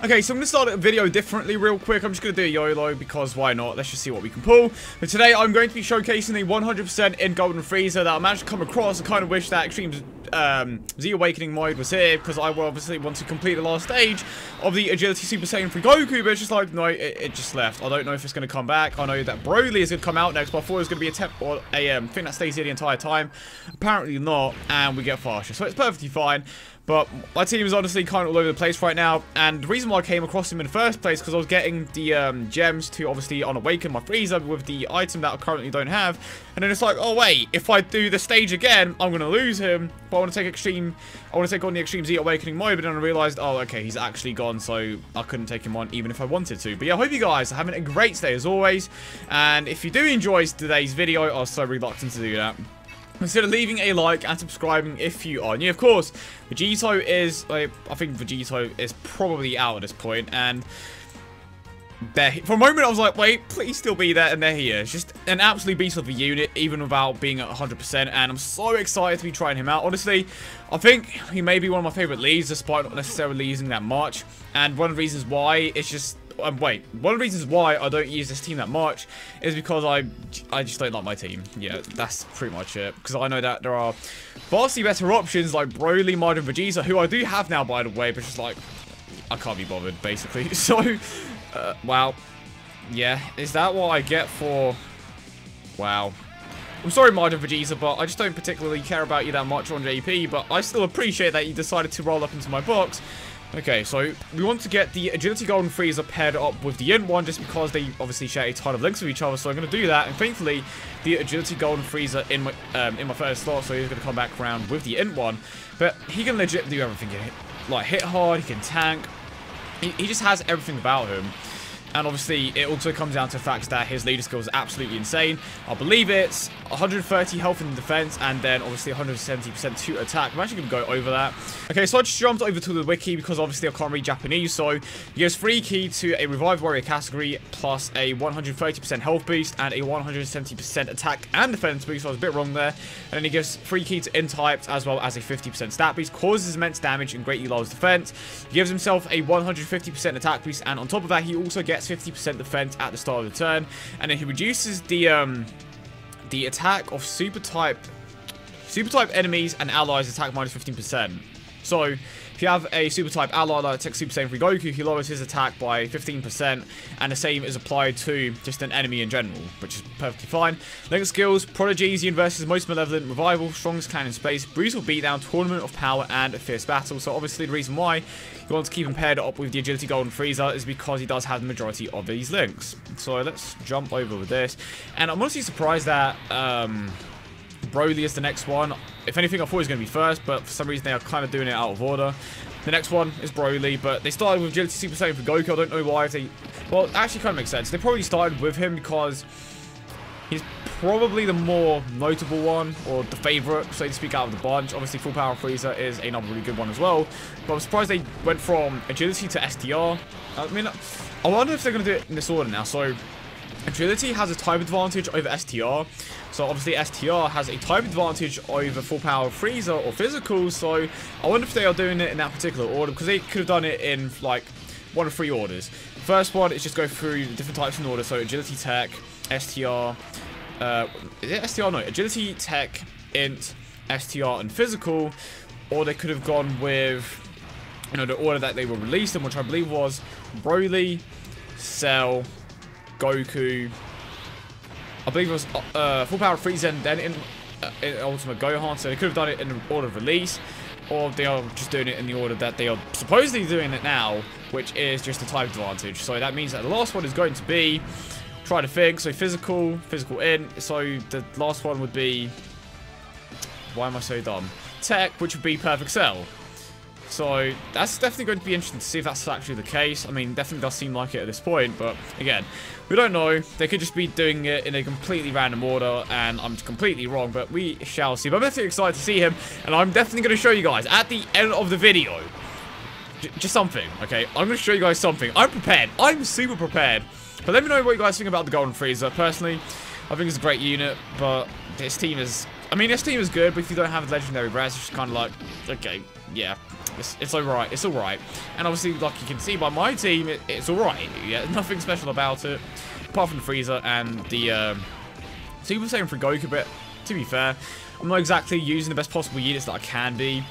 Okay, so I'm going to start a video differently real quick. I'm just going to do a YOLO because why not? Let's just see what we can pull. But today I'm going to be showcasing the 100% in Golden Frieza that I managed to come across. I kind of wish that Extreme Z Awakening mode was here because I will obviously want to complete the last stage of the Agility Super Saiyan 3 Goku, but it's just like, no, it just left. I don't know if it's going to come back. I know that Broly is going to come out next, but I thought it was going to be a thing that stays here the entire time. Apparently not, and we get faster, so it's perfectly fine. But my team is honestly kind of all over the place right now, and the reason why I came across him in the first place because I was getting the gems to obviously unawaken my Frieza with the item that I currently don't have, and then it's like, oh wait, if I do the stage again, I'm gonna lose him. But I want to take on the Extreme Z Awakening mode, but then I realized, oh okay, he's actually gone, so I couldn't take him on even if I wanted to. But yeah, I hope you guys are having a great day as always, and if you do enjoy today's video, I was so reluctant to do that. Consider leaving a like and subscribing if you are new. Of course, Vegito is, I think Vegito is probably out at this point, and for a moment I was like, wait, please still be there, and there he is. Just an absolute beast of a unit, even without being at 100%, and I'm so excited to be trying him out. Honestly, I think he may be one of my favorite leads, despite not necessarily using that much, and one of the reasons why it's just... one of the reasons why I don't use this team that much is because I just don't like my team. Yeah, that's pretty much it. Because I know that there are vastly better options like Broly, Majin Vegeta, who I do have now, by the way, but just like, I can't be bothered, basically. So, wow. Yeah, is that what I get for... Wow. I'm sorry, Majin Vegeta, but I just don't particularly care about you that much on JP, but I still appreciate that you decided to roll up into my box. Okay, so we want to get the Agility Golden Frieza paired up with the INT one just because they obviously share a ton of links with each other, so I'm going to do that. And thankfully, the Agility Golden Frieza in my first slot, so he's going to come back around with the INT one. But he can legit do everything. Like, hit hard, he can tank. He just has everything about him. And obviously, it also comes down to the fact that his leader skill is absolutely insane. I believe it's 130 health in defense, and then obviously 170% to attack. I'm actually going to go over that. Okay, so I just jumped over to the wiki because obviously I can't read Japanese. So he gives free key to a Revived Warrior category, plus a 130% health boost, and a 170% attack and defense boost. So I was a bit wrong there. And then he gives free key to INT types, as well as a 50% stat boost. Causes immense damage and greatly lowers defense. He gives himself a 150% attack boost, and on top of that, he also gets 50% defense at the start of the turn, and then he reduces the attack of super type enemies and allies attack minus 15%. So if you have a super type ally like Tech Super Saiyan 3 Goku, he lowers his attack by 15%, and the same is applied to just an enemy in general, which is perfectly fine. Link skills: Prodigy's Universe's most malevolent, Revival, strongest clan in space, brutal beatdown, tournament of power, and a fierce battle. So obviously the reason why you want to keep him paired up with the Agility Golden Frieza is because he does have the majority of these links. So let's jump over with this, and I'm honestly surprised that Broly is the next one. If anything, I thought he was going to be first, but for some reason they are kind of doing it out of order. The next one is Broly, but they started with Agility Super Saiyan for Goku. I don't know why. Well, it actually kind of makes sense. They probably started with him because he's probably the more notable one, or the favorite, so to speak, out of the bunch. Obviously, Full Power Frieza is another really good one as well. But I'm surprised they went from Agility to STR. I mean, I wonder if they're going to do it in this order now. So Agility has a type advantage over STR. So obviously STR has a type advantage over Full Power Frieza or Physical. So I wonder if they are doing it in that particular order, because they could have done it in like one of three orders. First one is just go through the different types in order. So Agility Tech, STR, is it STR? No, Agility Tech, INT, STR, and Physical. Or they could have gone with, you know, the order that they were released in, which I believe was Broly, Cell, Goku, I believe it was Full Power Frieza, and then in Ultimate Gohan. So they could have done it in the order of release, or they are just doing it in the order that they are supposedly doing it now, which is just a type advantage. So that means that the last one is going to be, try to think, so physical INT. So the last one would be, why am I so dumb? Tech, which would be Perfect Cell. So that's definitely going to be interesting to see if that's actually the case. I mean, definitely does seem like it at this point, but again, we don't know. They could just be doing it in a completely random order, and I'm completely wrong, but we shall see. But I'm definitely excited to see him, and I'm definitely going to show you guys at the end of the video just something, okay? I'm going to show you guys something. I'm prepared. I'm super prepared. But let me know what you guys think about the Golden Frieza. Personally, I think it's a great unit, but this team is... I mean, this team is good, but if you don't have legendary brass, it's just kind of like, okay, yeah. It's alright. It's alright. And obviously, like you can see by my team, it's alright. Yeah, nothing special about it. Apart from the Frieza and the Super Saiyan 3 Goku, but to be fair, I'm not exactly using the best possible units that I can be.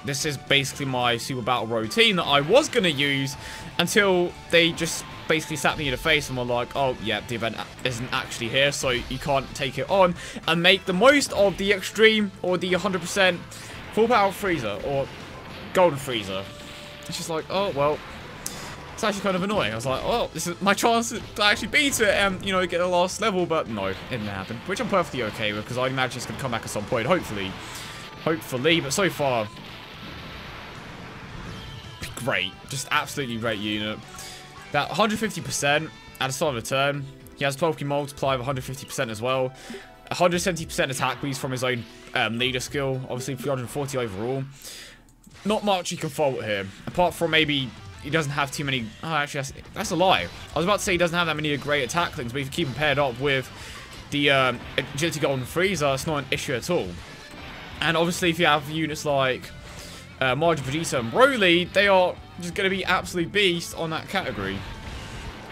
This is basically my Super Battle routine that I was going to use until they just basically slapped me in the face and were like, oh, yeah, the event isn't actually here, so you can't take it on and make the most of the extreme or the 100% full power Frieza or Golden Frieza. It's just like, oh, well, it's actually kind of annoying. I was like, oh, this is my chance to actually beat it and, you know, get the last level, but no, it didn't happen, which I'm perfectly okay with because I imagine it's going to come back at some point, hopefully, but so far, great, just absolutely great unit. That 150% at the start of the turn, he has 12 key multiply of 150% as well. 170% attack boost from his own leader skill, obviously 340 overall. Not much you can fault here, apart from maybe he doesn't have too many. Oh, actually, that's a lie. I was about to say he doesn't have that many great attack things, but if you keep him paired up with the Agility Golden Frieza, it's not an issue at all. And obviously, if you have units like Margin Vegeta and Broly, they are just going to be absolute beasts on that category.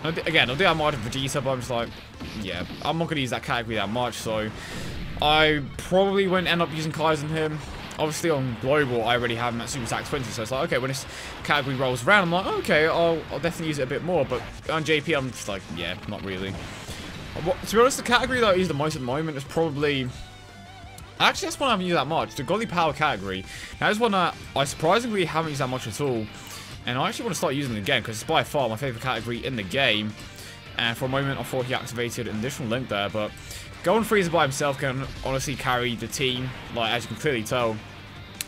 Again, I do have Margin Vegeta, but I'm just like, yeah, I'm not going to use that category that much, so I probably won't end up using Kaizen him. Obviously, on Global, I already have him at Super Attack 20, so it's like, okay, when this category rolls around, I'm like, okay, I'll definitely use it a bit more, but on JP, I'm just like, yeah, not really. To be honest, the category that I use the most at the moment is probably... Actually, that's one I haven't used that much. The Godly Power category. That is one that I surprisingly haven't used that much at all. And I actually want to start using it again because it's by far my favorite category in the game. And for a moment, I thought he activated an additional link there. But Golden Frieza by himself can honestly carry the team. Like, as you can clearly tell.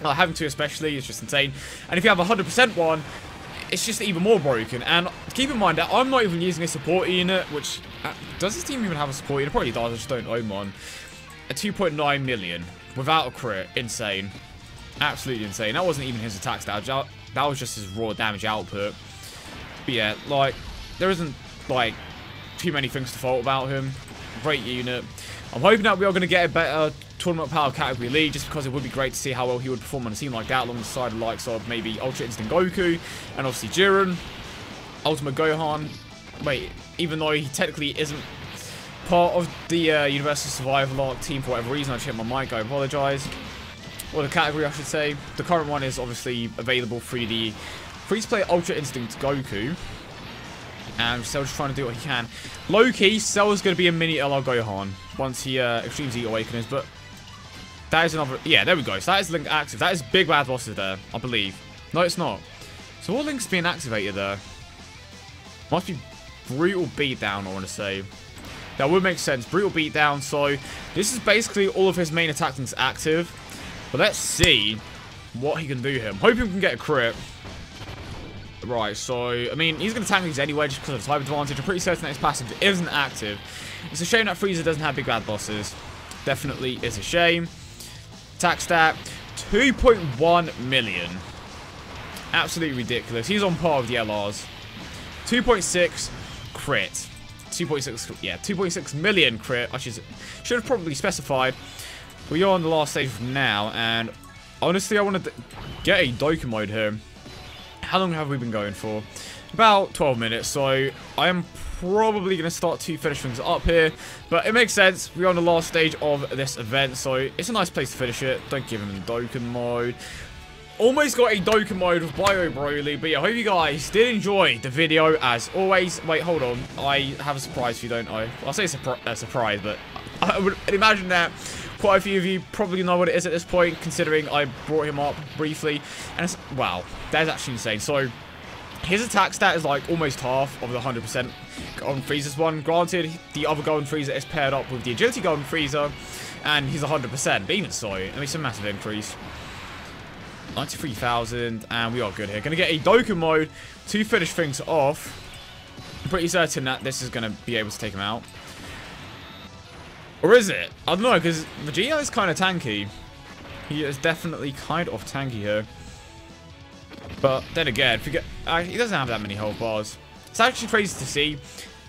Having to especially is just insane. And if you have a 100% one, it's just even more broken. And keep in mind that I'm not even using a support unit. Which, does this team even have a support unit? It probably does, I just don't own one. A 2.9 million without a crit. Insane. Absolutely insane. That wasn't even his attack stat. That was just his raw damage output. But yeah, like, there isn't, like, too many things to fault about him. Great unit. I'm hoping that we are going to get a better Tournament Power category league, just because it would be great to see how well he would perform on a team like that, alongside the likes of maybe Ultra Instinct Goku, and obviously Jiren, Ultimate Gohan. Wait, even though he technically isn't part of the Universal Survival Arc team for whatever reason, I just hit my mic, I apologise. Or the category, I should say. The current one is obviously available through the free-to-play Ultra Instinct Goku. And Cell's just trying to do what he can. Low-key, Cell's going to be a mini LR Gohan once he Extreme Z Awakens, but that is another... Yeah, there we go. So that is link active. That is Big Bad Bosses there, I believe. No, it's not. So what link's being activated there? Must be Brutal Beatdown, I want to say. That would make sense. Brutal Beatdown. So this is basically all of his main attack things active. But let's see what he can do here. I'm hoping we can get a crit. Right, so, I mean, he's going to tank these anyway just because of the type advantage. I'm pretty certain that his passive isn't active. It's a shame that Frieza doesn't have Big Bad Bosses. Definitely is a shame. Attack stat, 2.1 million. Absolutely ridiculous. He's on par with the LRs. 2.6 crit. 2.6, yeah, 2.6 million crit. I should have probably specified. We are on the last stage now, and honestly, I want to get a Dokkan mode here. How long have we been going for? About 12 minutes, so I am probably going to start to finish things up here. But it makes sense. We're on the last stage of this event, so it's a nice place to finish it. Don't give him the Dokkan mode. Almost got a Dokkan mode with Bio Broly, but yeah, I hope you guys did enjoy the video as always. Wait, hold on. I have a surprise for you, don't I? I'll say a surprise, but I would imagine that quite a few of you probably know what it is at this point, considering I brought him up briefly. And it's, wow, that is actually insane. So his attack stat is like almost half of the 100% Golden Frieza's one. Granted, the other Golden Frieza is paired up with the Agility Golden Frieza, and he's 100%. But even so, I mean, it's a massive increase. 93,000, and we are good here. Gonna get a Dokkan mode to finish things off. I'm pretty certain that this is gonna be able to take him out. Or is it? I don't know, because Vegeta is kind of tanky. He is definitely kind of tanky here. But then again, forget he doesn't have that many health bars. It's actually crazy to see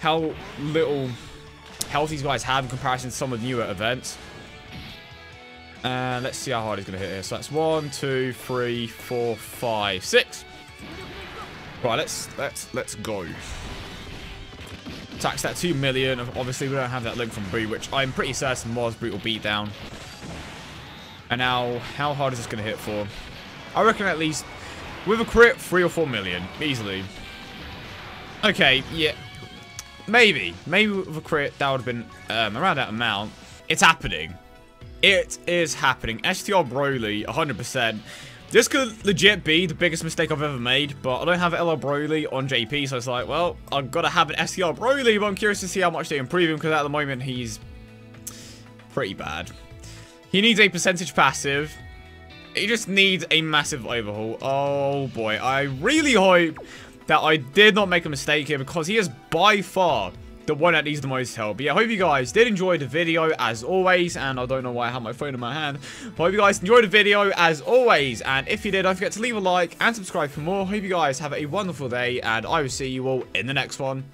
how little health these guys have in comparison to some of the newer events. And let's see how hard he's going to hit here. So that's 1, 2, 3, 4, 5, 6. Right, let's go. Tax that 2 million. Obviously, we don't have that link from Bree, which I'm pretty certain was brutal beatdown. And now, how hard is this going to hit for? I reckon at least with a crit, 3 or 4 million. Easily. Okay, yeah. Maybe with a crit, that would have been around that amount. It's happening. It is happening. STR Broly, 100%. This could legit be the biggest mistake I've ever made, but I don't have LR Broly on JP, so it's like, well, I've got to have an STR Broly, but I'm curious to see how much they improve him, because at the moment, he's pretty bad. He needs a percentage passive. He just needs a massive overhaul. Oh, boy. I really hope that I did not make a mistake here, because he is by far the one that needs the most help. But yeah, I hope you guys did enjoy the video as always, and I don't know why I have my phone in my hand. But I hope you guys enjoyed the video as always, and if you did, don't forget to leave a like and subscribe for more. Hope you guys have a wonderful day, and I will see you all in the next one.